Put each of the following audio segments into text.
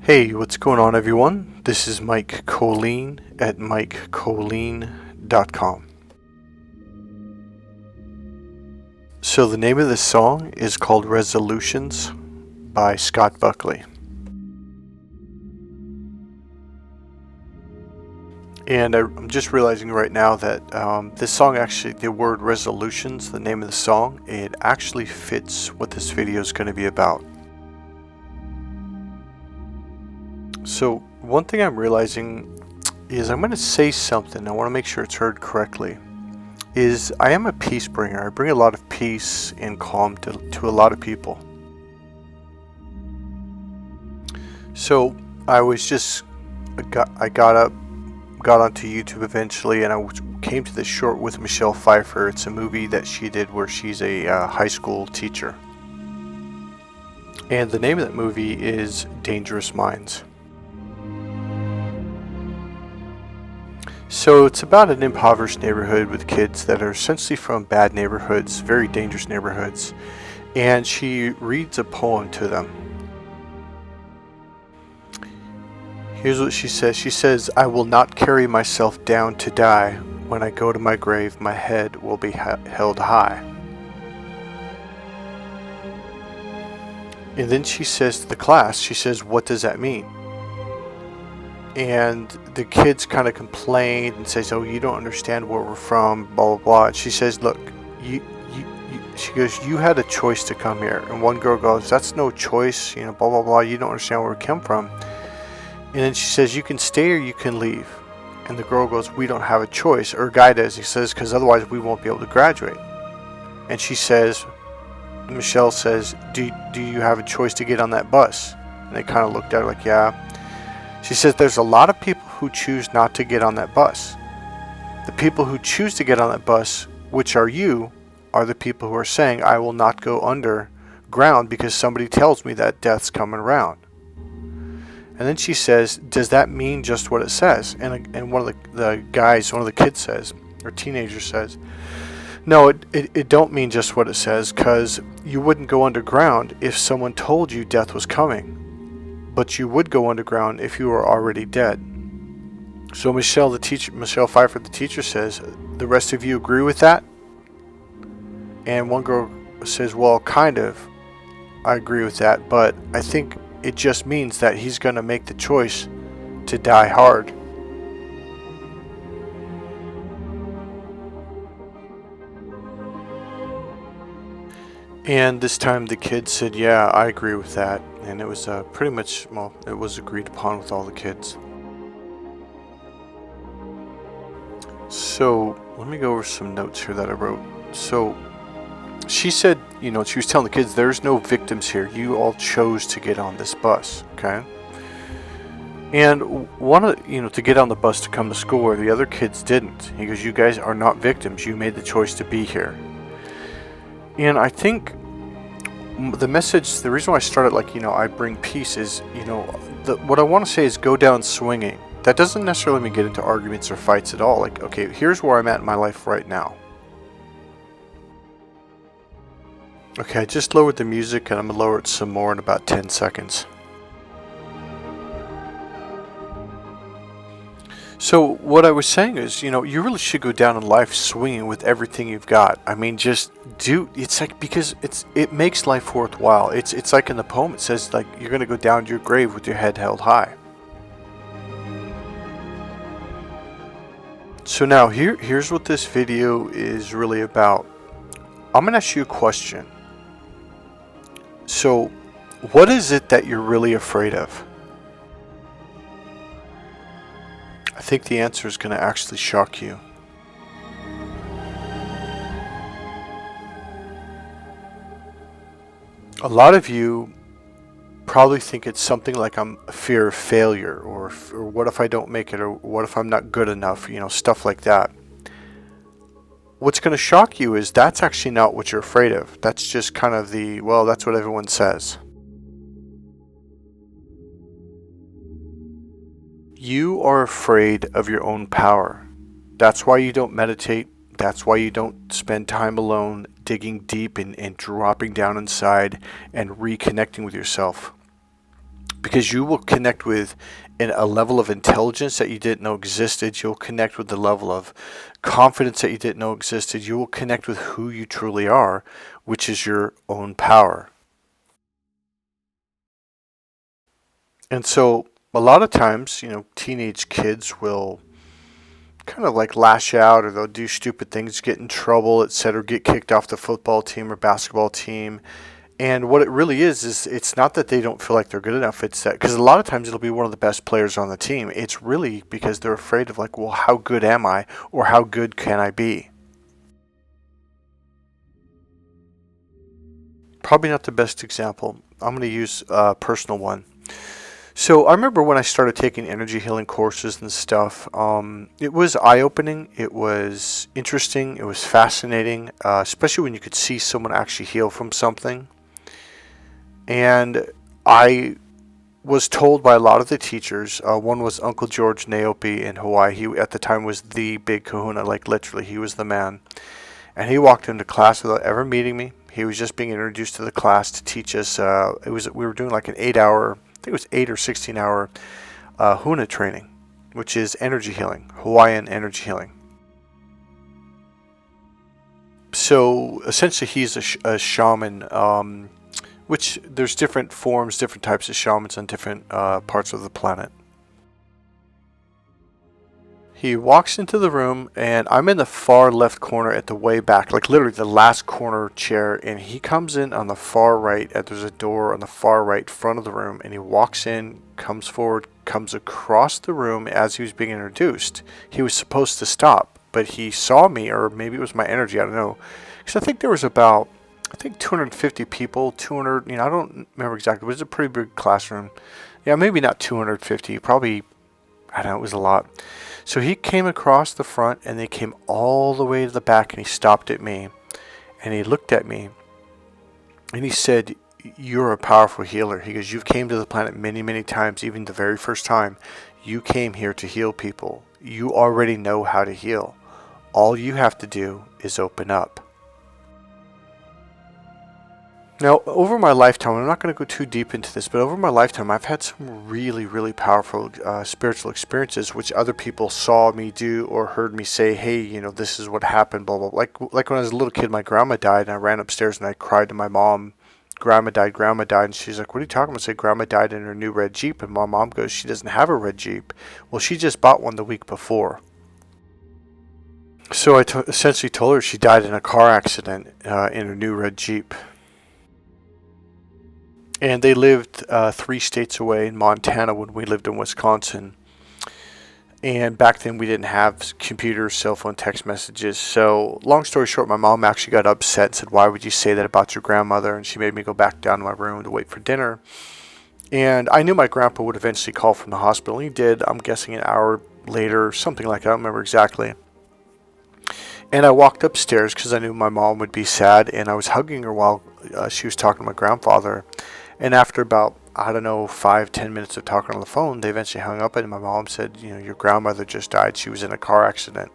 Hey, what's going on, everyone? This is Mike Kollin at MikeKollin.com. So the name of this song is called Resolutions by Scott Buckley. And I'm just realizing right now that this song actually, the word resolutions, the name of the song, it actually fits what this video is going to be about. So one thing I'm realizing is I'm going to say something, I want to make sure it's heard correctly, is I am a peace bringer. I bring a lot of peace and calm to a lot of people. So I got onto YouTube eventually, and I came to this short with Michelle Pfeiffer. It's a movie that she did where she's a high school teacher. And the name of that movie is Dangerous Minds. So it's about an impoverished neighborhood with kids that are essentially from bad neighborhoods, very dangerous neighborhoods, and she reads a poem to them. Here's what she says. She says, "I will not carry myself down to die. When I go to my grave, my head will be held high." And then she says to the class, she says, "What does that mean?" And the kids kind of complain and says, "Oh, you don't understand where we're from, blah, blah, blah." And she says, "Look, she goes, you had a choice to come here." And one girl goes, "That's no choice, blah, blah, blah. You don't understand where we come from." And then she says, "You can stay or you can leave." And the girl goes, "We don't have a choice." Or a guy does. He says, "Because otherwise we won't be able to graduate." And she says, Michelle says, do you have a choice to get on that bus?" And they kind of looked at her like, "Yeah." She says, "There's a lot of people who choose not to get on that bus. The people who choose to get on that bus, which are you, are the people who are saying, 'I will not go underground because somebody tells me that death's coming around.'" And then she says, "Does that mean just what it says?" And one of the guys, one of the kids says, or teenager says, "No, it don't mean just what it says, because you wouldn't go underground if someone told you death was coming. But you would go underground if you were already dead." So Michelle Pfeiffer, the teacher, says, "The rest of you agree with that?" And one girl says, "Well, kind of. I agree with that, but I think it just means that he's going to make the choice to die hard." And this time the kid said, "Yeah, I agree with that." And it was pretty much, it was agreed upon with all the kids. So let me go over some notes here that I wrote. So she said, she was telling the kids, there's no victims here. You all chose to get on this bus, okay? And to get on the bus to come to school where the other kids didn't. He goes, "You guys are not victims. You made the choice to be here." And I think the message, the reason why I started I bring peace is, what I want to say is go down swinging. That doesn't necessarily mean get into arguments or fights at all. Okay, here's where I'm at in my life right now. Okay, I just lowered the music and I'm going to lower it some more in about 10 seconds. So what I was saying is, you really should go down in life swinging with everything you've got. I mean, just it's because it makes life worthwhile. It's like in the poem, it says you're going to go down to your grave with your head held high. So now here's what this video is really about. I'm going to ask you a question. So what is it that you're really afraid of? I think the answer is going to actually shock you. A lot of you probably think it's something like I'm a fear of failure, or what if I don't make it, or what if I'm not good enough, stuff like that. What's going to shock you is that's actually not what you're afraid of. That's just kind of that's what everyone says. You are afraid of your own power. That's why you don't meditate. That's why you don't spend time alone, digging deep and dropping down inside and reconnecting with yourself. because you will connect with a level of intelligence that you didn't know existed. You'll connect with the level of confidence that you didn't know existed. You will connect with who you truly are, which is your own power. And so a lot of times, teenage kids will kind of like lash out, or they'll do stupid things, get in trouble, etc., get kicked off the football team or basketball team. And what it really is it's not that they don't feel like they're good enough. It's that, because a lot of times it'll be one of the best players on the team. It's really because they're afraid of, like, well, how good am I, or how good can I be? Probably not the best example. I'm going to use a personal one. So I remember when I started taking energy healing courses and stuff, it was eye-opening, it was interesting, it was fascinating, especially when you could see someone actually heal from something. And I was told by a lot of the teachers, one was Uncle George Naopi in Hawaii. He at the time was the big kahuna, like literally, he was the man. And he walked into class without ever meeting me. He was just being introduced to the class to teach us. We were doing like an 8-hour, I think it was 8 or 16-hour Huna training, which is energy healing, Hawaiian energy healing. So essentially, he's a shaman, which there's different forms, different types of shamans on different parts of the planet. He walks into the room, and I'm in the far left corner at the way back, like literally the last corner chair, and he comes in on the far right. There's a door on the far right front of the room, and he walks in, comes forward, comes across the room as he was being introduced. He was supposed to stop, but he saw me, or maybe it was my energy, I don't know. Because I think there was about, 250 people, 200, I don't remember exactly, but it was a pretty big classroom. Yeah, maybe not 250, probably, I don't know, it was a lot. So he came across the front, and they came all the way to the back, and he stopped at me, and he looked at me, and he said, "You're a powerful healer." He goes, "You've came to the planet many, many times, even the very first time. You came here to heal people. You already know how to heal. All you have to do is open up." Now, over my lifetime, I'm not going to go too deep into this, but over my lifetime, I've had some really, really powerful spiritual experiences, which other people saw me do or heard me say, "Hey, this is what happened," blah, blah, blah. Like when I was a little kid, my grandma died, and I ran upstairs and I cried to my mom, "Grandma died, Grandma died." And she's like, "What are you talking about?" I said, "Grandma died in her new red Jeep." And my mom goes, "She doesn't have a red Jeep." Well, she just bought one the week before. So I essentially told her she died in a car accident in her new red Jeep. And they lived 3 states away in Montana when we lived in Wisconsin. And back then we didn't have computers, cell phone, text messages. So long story short, my mom actually got upset and said, "Why would you say that about your grandmother?" And she made me go back down to my room to wait for dinner. And I knew my grandpa would eventually call from the hospital. He did, I'm guessing an hour later, something like that. I don't remember exactly. And I walked upstairs because I knew my mom would be sad. And I was hugging her while she was talking to my grandfather. And after about, 5-10 minutes of talking on the phone, they eventually hung up, and my mom said, "Your grandmother just died. She was in a car accident."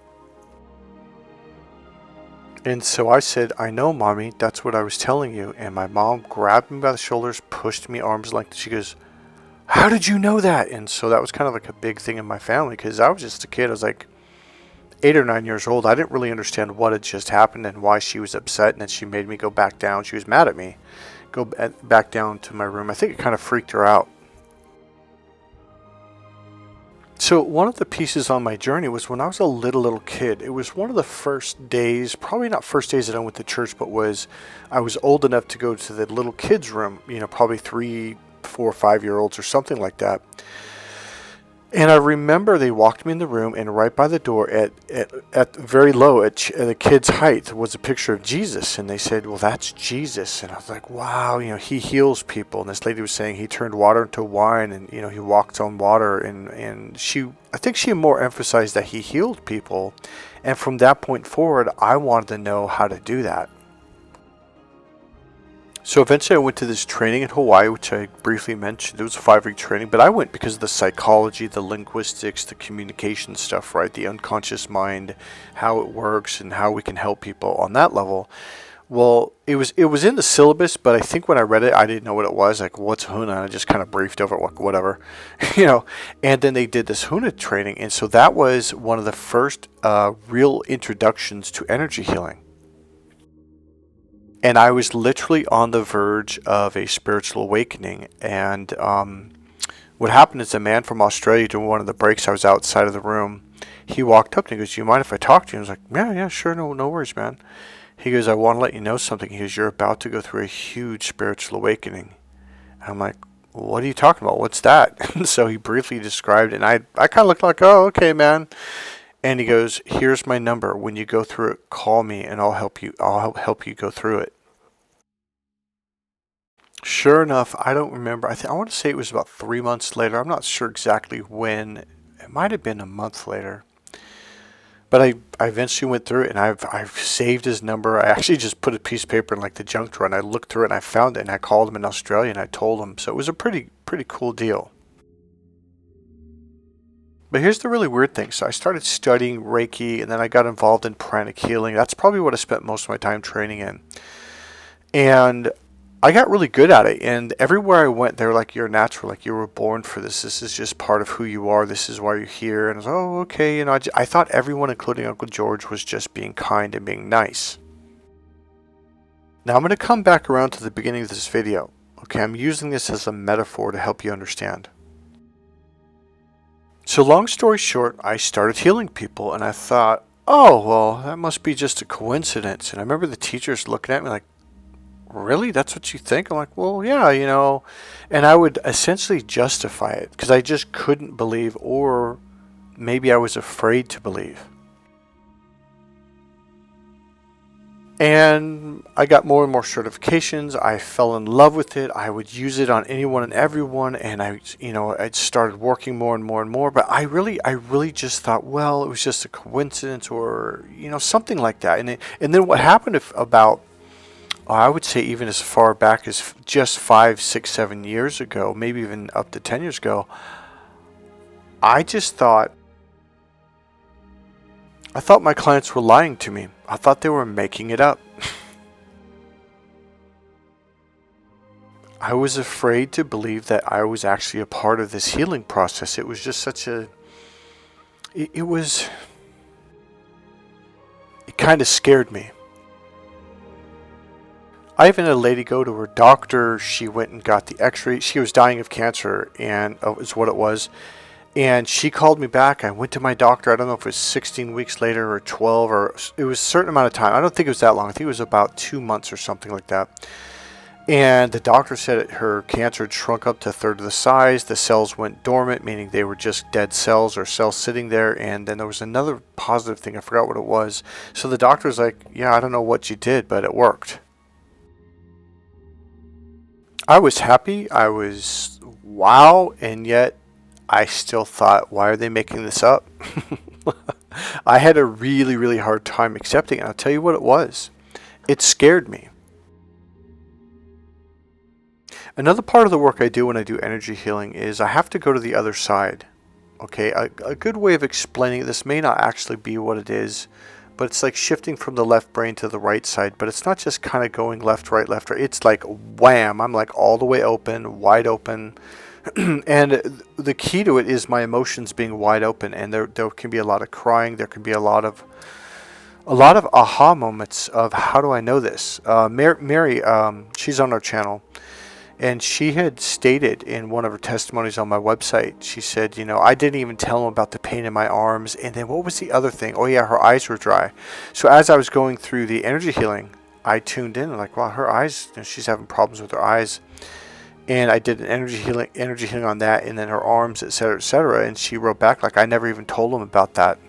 And so I said, "I know, Mommy, that's what I was telling you." And my mom grabbed me by the shoulders, pushed me arm's length. She goes, "How did you know that?" And so that was kind of like a big thing in my family, because I was just a kid. I was like 8 or 9 years old. I didn't really understand what had just happened and why she was upset, and then she made me go back down. She was mad at me. Go back down to my room. I think it kind of freaked her out. So one of the pieces on my journey was when I was a little kid. It was one of the first days, probably not first days that I went to church, but I was old enough to go to the little kids' room, probably 3, 4, 5-year-olds or something like that. And I remember they walked me in the room, and right by the door, at very low, at the kid's height, was a picture of Jesus. And they said, "Well, that's Jesus." And I was like, "Wow, he heals people." And this lady was saying he turned water into wine, and he walked on water. And I think she more emphasized that he healed people. And from that point forward, I wanted to know how to do that. So eventually I went to this training in Hawaii, which I briefly mentioned. It was a 5-week training, but I went because of the psychology, the linguistics, the communication stuff, right? The unconscious mind, how it works, and how we can help people on that level. Well, it was in the syllabus, but I think when I read it, I didn't know what it was. Like, what's Huna? And I just kind of briefed over it, whatever, you know. And then they did this Huna training, and so that was one of the first real introductions to energy healing. And I was literally on the verge of a spiritual awakening. And what happened is a man from Australia, during one of the breaks, I was outside of the room. He walked up and he goes, "Do you mind if I talk to you?" I was like, "Yeah, sure, no worries, man." He goes, "I want to let you know something." He goes, "You're about to go through a huge spiritual awakening." And I'm like, "What are you talking about? What's that?" And so he briefly described it, and I kind of looked like, "Oh, okay, man." And he goes, "Here's my number. When you go through it, call me, and I'll help you. I'll help you go through it." Sure enough, I don't remember. I want to say it was about 3 months later. I'm not sure exactly when. It might have been a month later. But I eventually went through it, and I've saved his number. I actually just put a piece of paper in like the junk drawer, and I looked through it and I found it, and I called him in Australia and I told him. So it was a pretty cool deal. But here's the really weird thing. So I started studying Reiki, and then I got involved in pranic healing. That's probably what I spent most of my time training in. And I got really good at it. And everywhere I went, they were like, "You're natural. Like, you were born for this. This is just part of who you are. This is why you're here." And I was, "Oh, okay." I thought everyone, including Uncle George, was just being kind and being nice. Now I'm going to come back around to the beginning of this video. Okay, I'm using this as a metaphor to help you understand. So long story short, I started healing people, and I thought, "Oh, well, that must be just a coincidence." And I remember the teachers looking at me like, "Really? That's what you think?" I'm like, "Well, yeah. And I would essentially justify it because I just couldn't believe, or maybe I was afraid to believe. And I got more and more certifications. I fell in love with it. I would use it on anyone and everyone, and I started working more and more and more. But I really just thought, well, it was just a coincidence, or something like that. And then what happened about, I would say, even as far back as just 5, 6, 7 years ago, maybe even up to 10 years ago, I thought my clients were lying to me. I thought they were making it up. I was afraid to believe that I was actually a part of this healing process. It was just it kind of scared me. I even had a lady go to her doctor. She went and got the x-ray. She was dying of cancer, and is what it was. And she called me back. I went to my doctor. I don't know if it was 16 weeks later or 12, or it was a certain amount of time. I don't think it was that long. I think it was about 2 months or something like that. And the doctor said that her cancer had shrunk up to a third of the size. The cells went dormant, meaning they were just dead cells or cells sitting there. And then there was another positive thing. I forgot what it was. So the doctor was like, "Yeah, I don't know what you did, but it worked." I was happy. I was wow. And yet I still thought, why are they making this up? I had a really, really hard time accepting it. I'll tell you what it was. It scared me. Another part of the work I do when I do energy healing is I have to go to the other side. Okay, a good way of explaining this may not actually be what it is, but it's like shifting from the left brain to the right side. But it's not just kind of going left, right, left, right. It's like wham, I'm like all the way open, wide open. And the key to it is my emotions being wide open, and there can be a lot of crying. There can be a lot of aha moments of, how do I know this? Mary, she's on our channel, and she had stated in one of her testimonies on my website, she said, I didn't even tell him about the pain in my arms. And then what was the other thing? Oh yeah, her eyes were dry. So as I was going through the energy healing, I tuned in and like, wow, her eyes, she's having problems with her eyes. And I did an energy healing on that, and then her arms, etc., etc. And she wrote back like, I never even told him about that.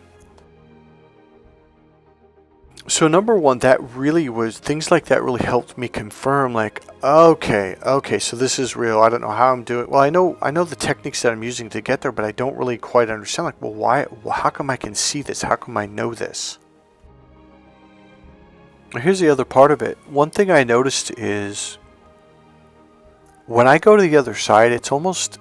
So number one, things like that really helped me confirm, like, okay, so this is real. I don't know how I'm doing. Well, I know the techniques that I'm using to get there, but I don't really quite understand. Like, well, why? How come I can see this? How come I know this? Here's the other part of it. One thing I noticed is, when I go to the other side, it's almost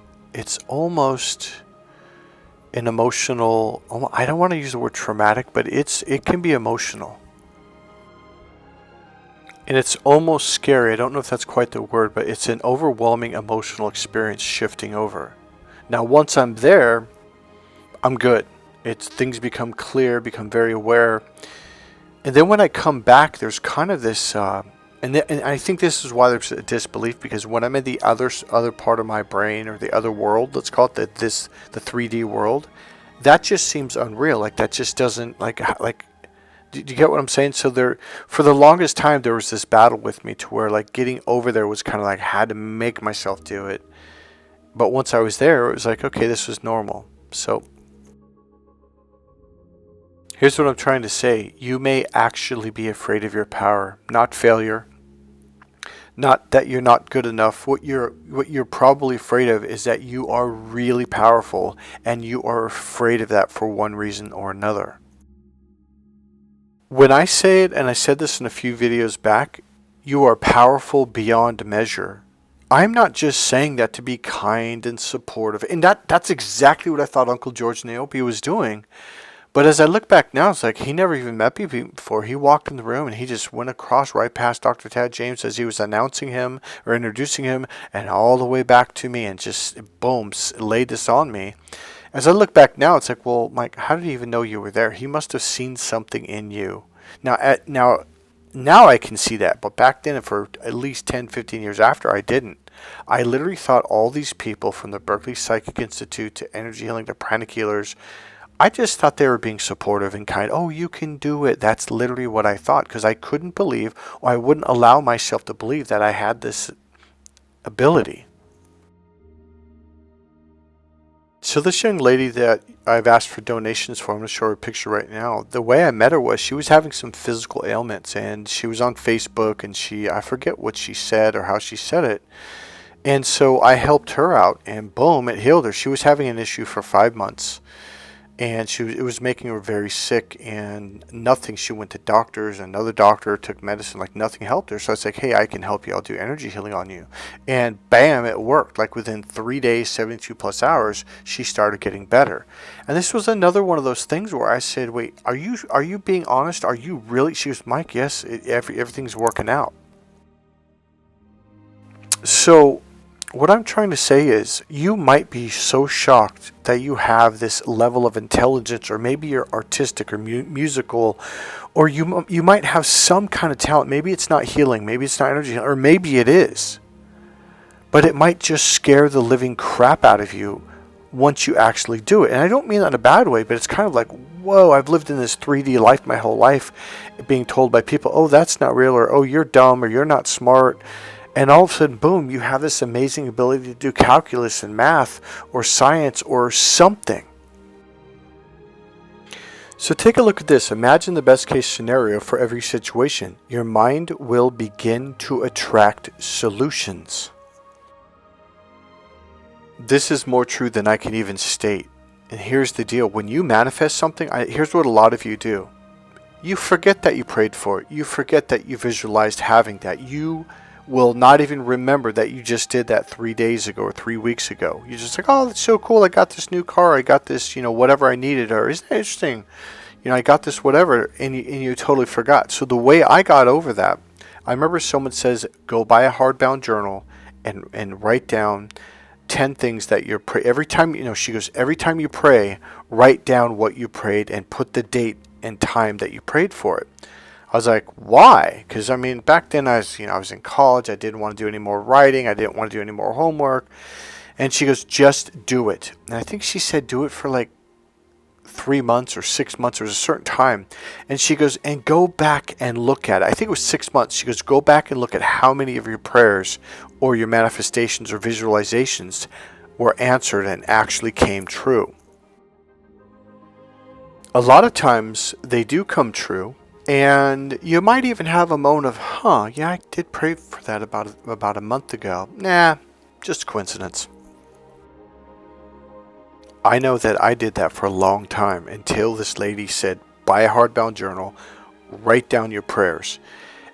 an emotional, I don't want to use the word traumatic, but it can be emotional. And it's almost scary. I don't know if that's quite the word, but it's an overwhelming emotional experience shifting over. Now, once I'm there, I'm good. Things become clear, become very aware. And then when I come back, there's kind of this, and I think this is why there's a disbelief, because when I'm in the other part of my brain, or the other world, let's call it the 3D world, that just seems unreal. Like that just doesn't do you get what I'm saying? So there, for the longest time, there was this battle with me to where like getting over there was kind of like I had to make myself do it. But once I was there, it was like, okay, this was normal. So here's what I'm trying to say. You may actually be afraid of your power, not failure. Not that you're not good enough. What you're probably afraid of is that you are really powerful, and you are afraid of that for one reason or another. When I say it, and I said this in a few videos back, you are powerful beyond measure. I'm not just saying that to be kind and supportive. And that's exactly what I thought Uncle George Naopi was doing. But as I look back now, it's like he never even met me before. He walked in the room and he just went across right past Dr. Tad James as he was announcing him or introducing him, and all the way back to me, and just boom, laid this on me. As I look back now, it's like, well, Mike, how did he even know you were there? He must have seen something in you. Now I can see that, but back then, for at least 10, 15 years after, I didn't. I literally thought all these people, from the Berkeley Psychic Institute to energy healing to pranic healers, I just thought they were being supportive and kind. Oh, you can do it. That's literally what I thought, because I couldn't believe, or I wouldn't allow myself to believe that I had this ability. So this young lady that I've asked for donations for, I'm going to show her a picture right now. The way I met her was she was having some physical ailments, and she was on Facebook, and I forget what she said or how she said it. And so I helped her out, and boom, it healed her. She was having an issue for 5 months, and it was making her very sick, and nothing. She went to doctors, another doctor, took medicine, like nothing helped her. So I was like, hey, I can help you. I'll do energy healing on you. And bam, it worked. Like within 3 days, 72 plus hours, she started getting better. And this was another one of those things where I said, wait, are you being honest? Are you really? She goes, Mike, yes, everything's working out. So what I'm trying to say is, you might be so shocked that you have this level of intelligence, or maybe you're artistic or musical, or you might have some kind of talent. Maybe it's not healing, maybe it's not energy, or maybe it is. But it might just scare the living crap out of you once you actually do it. And I don't mean that in a bad way, but it's kind of like, whoa, I've lived in this 3D life my whole life, being told by people, oh, that's not real, or oh, you're dumb, or you're not smart. And all of a sudden, boom, you have this amazing ability to do calculus and math or science or something. So take a look at this. Imagine the best case scenario for every situation. Your mind will begin to attract solutions. This is more true than I can even state. And here's the deal. When you manifest something, here's what a lot of you do. You forget that you prayed for it. You forget that you visualized having that. You will not even remember that you just did that 3 days ago or 3 weeks ago. You're just like, oh, that's so cool. I got this new car. I got this, whatever I needed. Or isn't that interesting? I got this whatever. And you totally forgot. So the way I got over that, I remember someone says, go buy a hardbound journal and write down 10 things that you're praying. Every time, she goes, every time you pray, write down what you prayed and put the date and time that you prayed for it. I was like, why? Because, back then I was in college. I didn't want to do any more writing. I didn't want to do any more homework. And she goes, just do it. And I think she said do it for like 3 months or 6 months. There was a certain time. And she goes, and go back and look at it. I think it was 6 months. She goes, go back and look at how many of your prayers or your manifestations or visualizations were answered and actually came true. A lot of times they do come true. And you might even have a moment of, yeah, I did pray for that about a month ago. Nah, just coincidence. I know that I did that for a long time until this lady said, buy a hardbound journal, write down your prayers.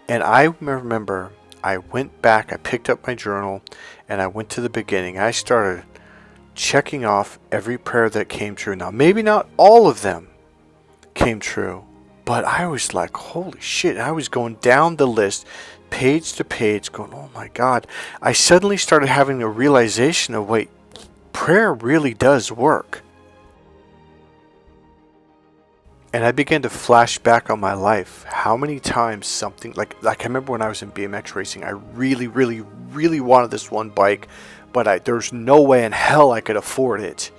And I remember I went back, I picked up my journal, and I went to the beginning. I started checking off every prayer that came true. Now, maybe not all of them came true. But I was like, holy shit. I was going down the list, page to page going, oh my God. I suddenly started having a realization of, wait, prayer really does work. And I began to flash back on my life. How many times something, like I remember when I was in BMX racing, I really, really, really wanted this one bike, but there's no way in hell I could afford it.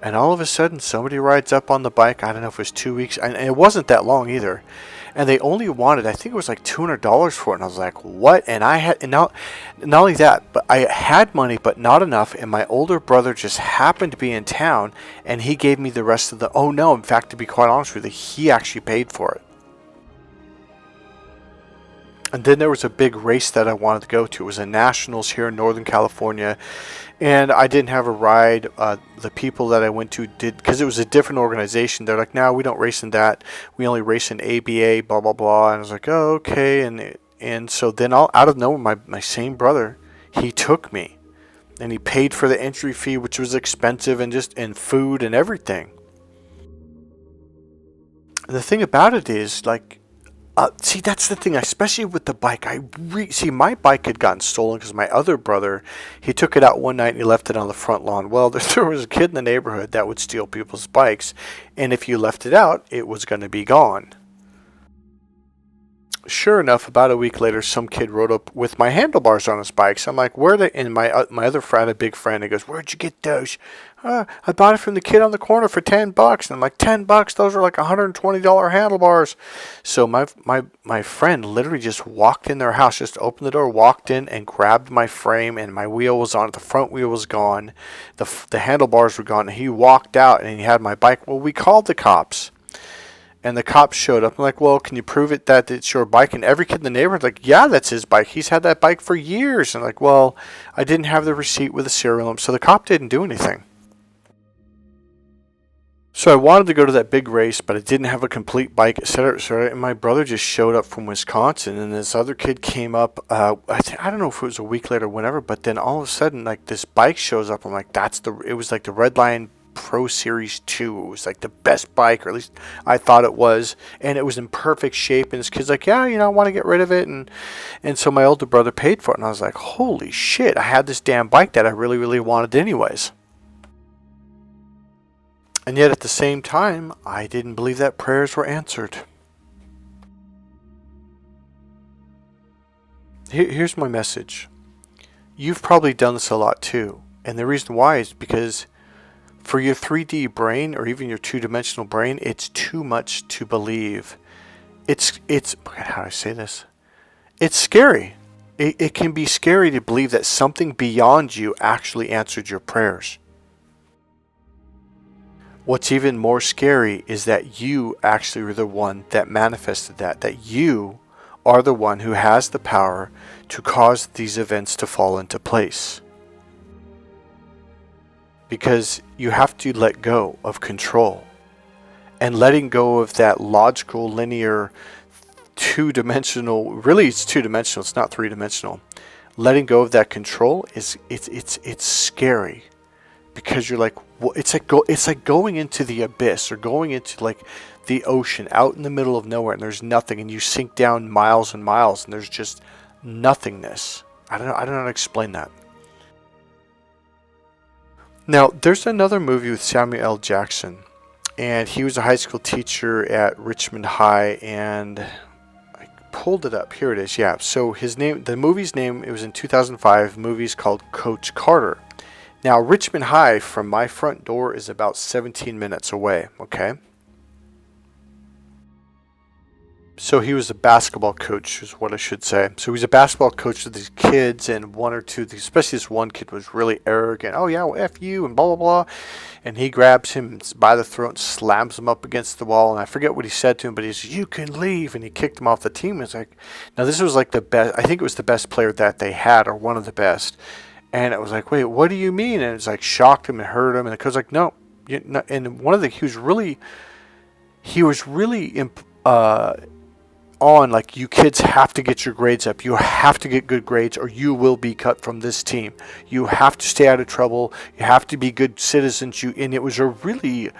And all of a sudden, somebody rides up on the bike. I don't know if it was 2 weeks, and it wasn't that long either. And they only wanted, I think it was like $200 for it. And I was like, what? And I had, and not only that, but I had money, but not enough. And my older brother just happened to be in town, and he gave me the rest of the, oh no, in fact, to be quite honest with you, he actually paid for it. And then there was a big race that I wanted to go to. It was a nationals here in Northern California. And I didn't have a ride. The people that I went to did, because it was a different organization. They're like, no, we don't race in that. We only race in ABA, blah, blah, blah. And I was like, oh, okay. And so then out of nowhere, my same brother, he took me. And he paid for the entry fee, which was expensive, and food and everything. And the thing about it is, like, see, that's the thing, especially with the bike. See, my bike had gotten stolen because my other brother, he took it out one night and he left it on the front lawn. Well, there was a kid in the neighborhood that would steal people's bikes, and if you left it out, it was going to be gone. Sure enough, about a week later, some kid rode up with my handlebars on his bike. So I'm like, where are they? And my other friend, a big friend, he goes, where'd you get those? I bought it from the kid on the corner for $10. And I'm like, $10? Those are like $120 handlebars. So my friend literally just walked in their house, just opened the door, walked in and grabbed my frame, and my wheel was on it. The front wheel was gone. The handlebars were gone. And he walked out and he had my bike. Well, we called the cops. And the cops showed up. I'm like, well, can you prove it that it's your bike? And every kid in the neighborhood's like, yeah, that's his bike. He's had that bike for years. And I'm like, well, I didn't have the receipt with the serial number. So the cop didn't do anything. So I wanted to go to that big race, but I didn't have a complete bike, etc., etc. And my brother just showed up from Wisconsin. And this other kid came up, I don't know if it was a week later or whenever, but then all of a sudden, like, this bike shows up. I'm like, it was like the Redline Pro Series 2. It was like the best bike, or at least I thought it was, and it was in perfect shape. And this kid's like, yeah, I want to get rid of it, and so my older brother paid for it, and I was like, holy shit, I had this damn bike that I really, really wanted anyways. And yet at the same time, I didn't believe that prayers were answered. Here's my message. You've probably done this a lot too, and the reason why is because for your 3D brain, or even your two-dimensional brain, it's too much to believe. It's how do I say this? It's scary. It can be scary to believe that something beyond you actually answered your prayers. What's even more scary is that you actually were the one that manifested that you are the one who has the power to cause these events to fall into place. Because you have to let go of control. And letting go of that logical, linear, two-dimensional, really it's two-dimensional, it's not three-dimensional. Letting go of that control it's scary. Because you're like, well, it's like going into the abyss, or going into like the ocean out in the middle of nowhere, and there's nothing, and you sink down miles and miles, and there's just nothingness. I don't know how to explain that. Now, there's another movie with Samuel L. Jackson, and he was a high school teacher at Richmond High, and I pulled it up. Here it is. Yeah. So the movie's name, it was in 2005. The movie's called Coach Carter. Now, Richmond High from my front door is about 17 minutes away. Okay. So he was a basketball coach, is what I should say. So he's a basketball coach with these kids, and one or two, especially this one kid was really arrogant. Oh yeah, well, F you, and blah, blah, blah. And he grabs him by the throat and slams him up against the wall. And I forget what he said to him, but he said, you can leave. And he kicked him off the team. It's like, now this was like the best, I think it was the best player that they had, or one of the best. And it was like, wait, what do you mean? And it's like shocked him and hurt him. And the coach was like, no. And one of the, he was really on, like, you kids have to get your grades up. You have to get good grades, or you will be cut from this team. You have to stay out of trouble. You have to be good citizens. And it was a really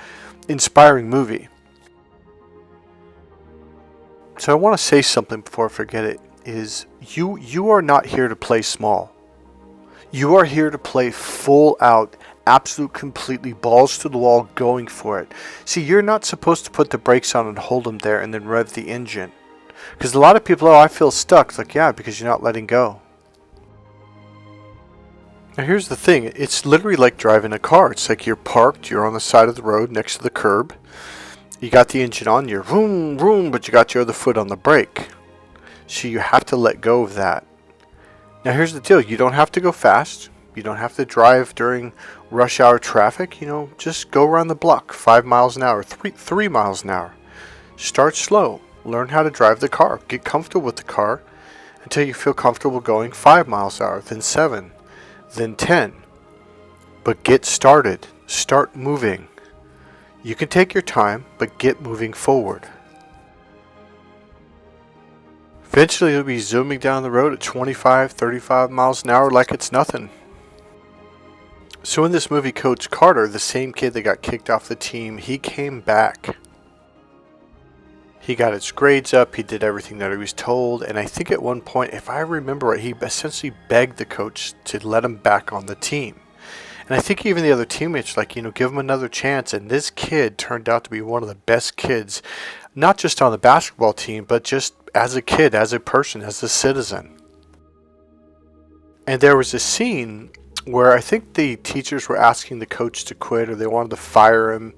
inspiring movie. So I want to say something before I forget it. is you are not here to play small. You are here to play full out, absolute, completely balls to the wall, going for it. See, you're not supposed to put the brakes on and hold them there and then rev the engine. Because a lot of people, oh, I feel stuck. It's like, yeah, because you're not letting go. Now here's the thing. It's literally like driving a car. It's like you're parked, you're on the side of the road next to the curb. You got the engine on, you're vroom, vroom, but you got your other foot on the brake. So you have to let go of that. Now here's the deal. You don't have to go fast. You don't have to drive during rush hour traffic. Just go around the block 5 miles an hour, 3 miles an hour. Start slow. Learn how to drive the car. Get comfortable with the car until you feel comfortable going 5 miles an hour, then 7, then 10. But get started. Start moving. You can take your time, but get moving forward. Eventually you'll be zooming down the road at 25, 35 miles an hour like it's nothing. So in this movie, Coach Carter, the same kid that got kicked off the team, he came back. He got his grades up, he did everything that he was told, and I think at one point, if I remember right, he essentially begged the coach to let him back on the team. And I think even the other teammates give him another chance, and this kid turned out to be one of the best kids, not just on the basketball team, but just as a kid, as a person, as a citizen. And there was a scene where I think the teachers were asking the coach to quit, or they wanted to fire him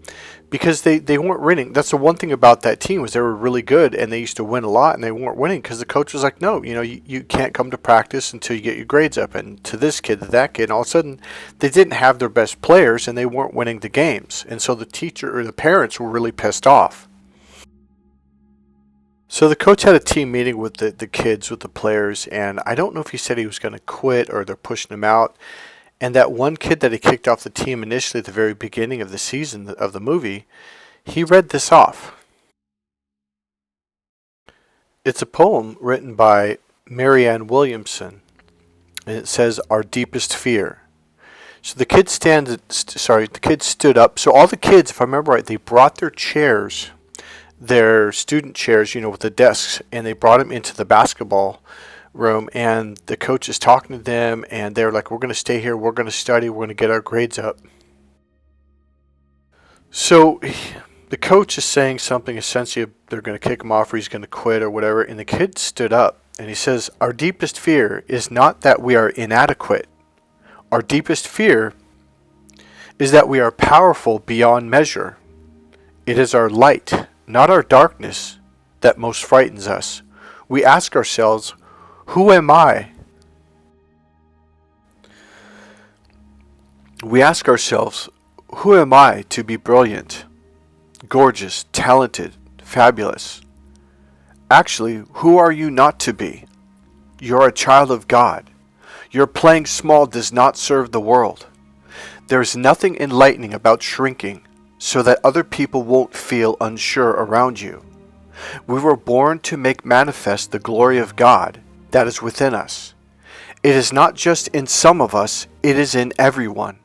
because they weren't winning. That's the one thing about that team, was they were really good and they used to win a lot, and they weren't winning because the coach was like, no, you can't come to practice until you get your grades up. And to this kid, to that kid, and all of a sudden they didn't have their best players and they weren't winning the games. And so the teacher or the parents were really pissed off. So the coach had a team meeting with the kids, with the players, and I don't know if he said he was going to quit or they're pushing him out. And that one kid that he kicked off the team initially at the very beginning of the season of the movie, he read this off. It's a poem written by Marianne Williamson, and it says, "Our deepest fear." So the kid stood up. So all the kids, if I remember right, they brought their chairs, their student chairs, with the desks, and they brought them into the basketball room, and the coach is talking to them, and they're like, we're going to stay here, we're going to study, we're going to get our grades up. So the coach is saying something, essentially they're going to kick him off or he's going to quit or whatever, and the kid stood up and he says, our deepest fear is not that we are inadequate. Our deepest fear is that we are powerful beyond measure. It is our light, not our darkness, that most frightens us. We ask ourselves, who am I? We ask ourselves, who am I to be brilliant, gorgeous, talented, fabulous? Actually, who are you not to be? You're a child of God. Your playing small does not serve the world. There is nothing enlightening about shrinking so that other people won't feel unsure around you. We were born to make manifest the glory of God that is within us. It is not just in some of us, it is in everyone.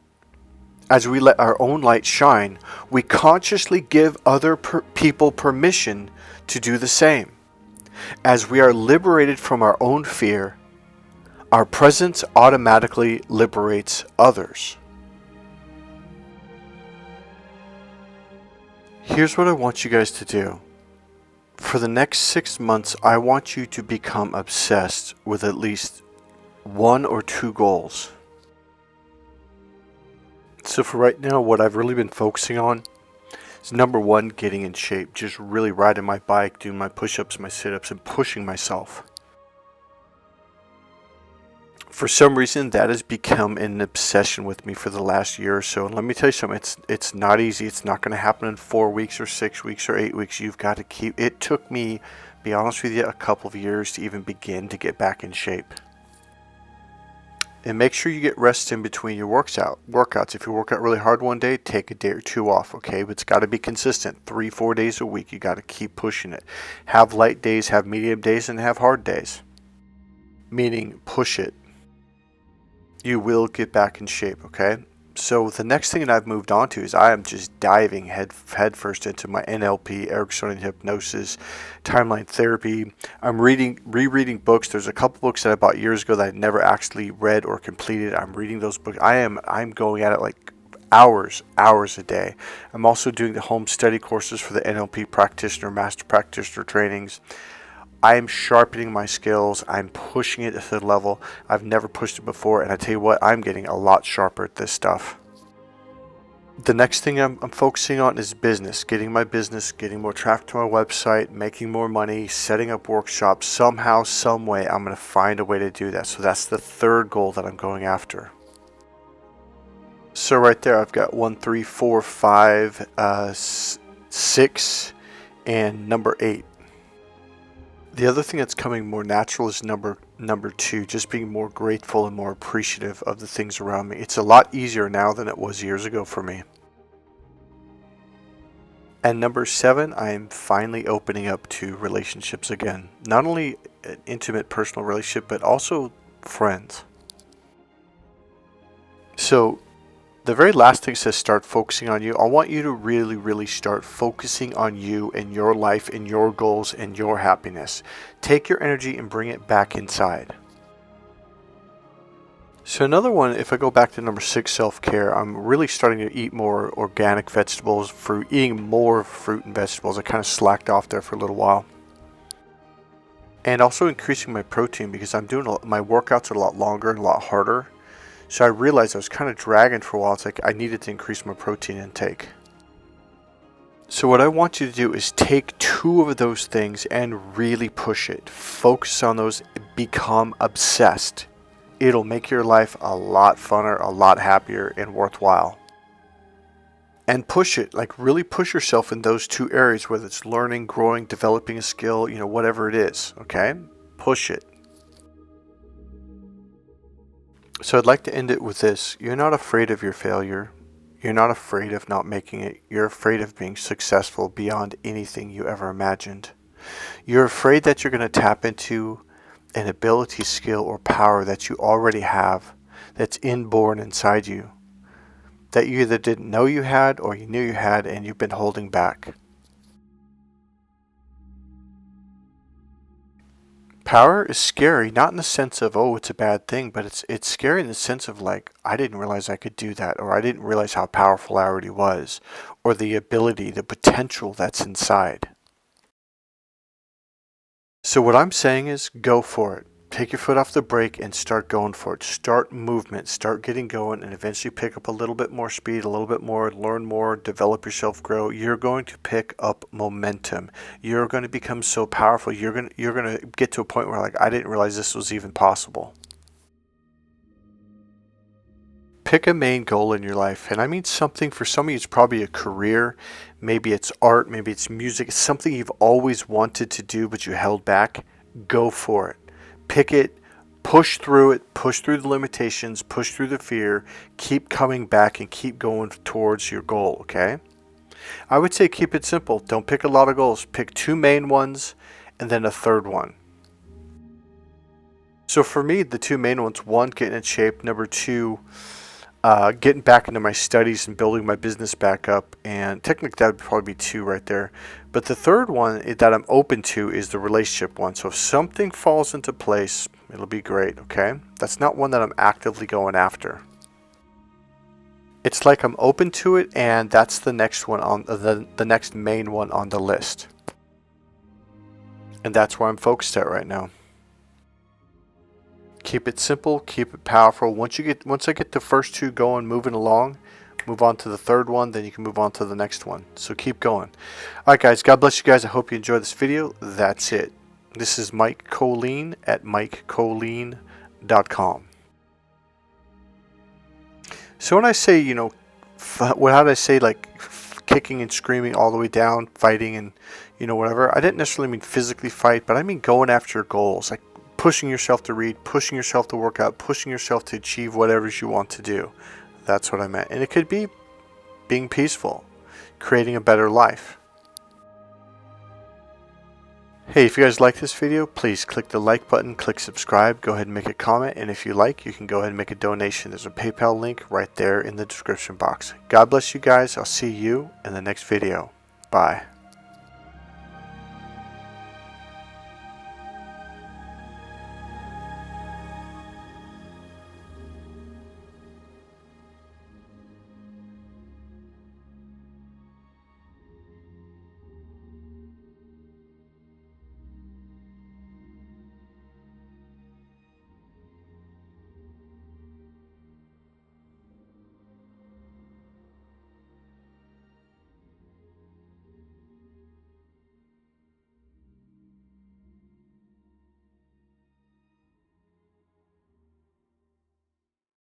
As we let our own light shine, we consciously give other people permission to do the same. As we are liberated from our own fear, our presence automatically liberates others. Here's what I want you guys to do. For the next 6 months, I want you to become obsessed with at least 1 or 2 goals. So for right now, what I've really been focusing on is number 1, getting in shape. Just really riding my bike, doing my push-ups, my sit-ups, and pushing myself. For some reason, that has become an obsession with me for the last year or so. And let me tell you something, it's not easy. It's not going to happen in 4 weeks or 6 weeks or 8 weeks. You've got to keep... It took me, be honest with you, a couple of years to even begin to get back in shape. And make sure you get rest in between your workouts. If you work out really hard one day, take a day or 2 off, okay? But it's got to be consistent. 3-4 days a week. You got to keep pushing it. Have light days, have medium days, and have hard days. Meaning, push it. You will get back in shape, okay? So the next thing that I've moved on to is I am just diving headfirst into my NLP, Ericksonian hypnosis, timeline therapy. I'm rereading books. There's a couple books that I bought years ago that I never actually read or completed. I'm reading those books. I'm going at it like hours a day. I'm also doing the home study courses for the NLP practitioner, master practitioner trainings. I'm sharpening my skills. I'm pushing it to the level I've never pushed it before. And I tell you what, I'm getting a lot sharper at this stuff. The next thing I'm focusing on is business. Getting my business, getting more traffic to my website, making more money, setting up workshops. Somehow, some way, I'm going to find a way to do that. So that's the third goal that I'm going after. So right there, I've got 1, 3, 4, 5, 6, and number 8. The other thing that's coming more natural is number 2, just being more grateful and more appreciative of the things around me. It's a lot easier now than it was years ago for me. And number 7, I am finally opening up to relationships again. Not only an intimate personal relationship, but also friends. So the very last thing says start focusing on you. I want you to really start focusing on you and your life and your goals and your happiness. Take your energy and bring it back inside. So another one, if I go back to number 6, self-care, I'm really starting to eat more organic vegetables, eating more fruit and vegetables. I kind of slacked off there for a little while. And also increasing my protein because I'm doing my workouts are a lot longer and a lot harder. So I realized I was kind of dragging for a while. It's like I needed to increase my protein intake. So what I want you to do is take 2 of those things and really push it. Focus on those. Become obsessed. It'll make your life a lot funner, a lot happier, and worthwhile. And push it. Like really push yourself in those 2 areas, whether it's learning, growing, developing a skill, whatever it is. Okay? Push it. So I'd like to end it with this. You're not afraid of your failure. You're not afraid of not making it. You're afraid of being successful beyond anything you ever imagined. You're afraid that you're going to tap into an ability, skill, or power that you already have that's inborn inside you, that you either didn't know you had or you knew you had and you've been holding back. Power is scary, not in the sense of, oh, it's a bad thing, but it's scary in the sense of like, I didn't realize I could do that, or I didn't realize how powerful I already was, or the ability, the potential that's inside. So what I'm saying is go for it. Take your foot off the brake and start going for it. Start movement, start getting going, and eventually pick up a little bit more speed, a little bit more, learn more, develop yourself, grow. You're going to pick up momentum. You're going to become so powerful. You're going to get to a point where like, I didn't realize this was even possible. Pick a main goal in your life. And I mean something, for some of you, it's probably a career. Maybe it's art, maybe it's music. It's something you've always wanted to do, but you held back. Go for it. Pick it, push through the limitations, push through the fear, keep coming back and keep going towards your goal, okay? I would say keep it simple. Don't pick a lot of goals. Pick 2 main ones and then a third one. So for me, the 2 main ones, 1, getting in shape, number 2, getting back into my studies and building my business back up, and technically that would probably be 2 right there. But the third one that I'm open to is the relationship one. So if something falls into place, it'll be great, okay? That's not one that I'm actively going after. It's like I'm open to it, and that's the next one on the next main one on the list. And that's where I'm focused at right now. Keep it simple, keep it powerful. Once I get the first 2 going, moving along, move on to the third one, then you can move on to the next one. So keep going. Alright guys, God bless you guys. I hope you enjoyed this video. That's it. This is Mike Kollin at MikeKollin.com. So when I say, how did I say, like kicking and screaming all the way down, fighting and, whatever, I didn't necessarily mean physically fight, but I mean going after your goals, like pushing yourself to read, pushing yourself to work out, pushing yourself to achieve whatever you want to do. That's what I meant. And it could be being peaceful, creating a better life. Hey, if you guys like this video, please click the like button, click subscribe, go ahead and make a comment, and if you like, you can go ahead and make a donation. There's a PayPal link right there in the description box. God bless you guys. I'll see you in the next video. Bye.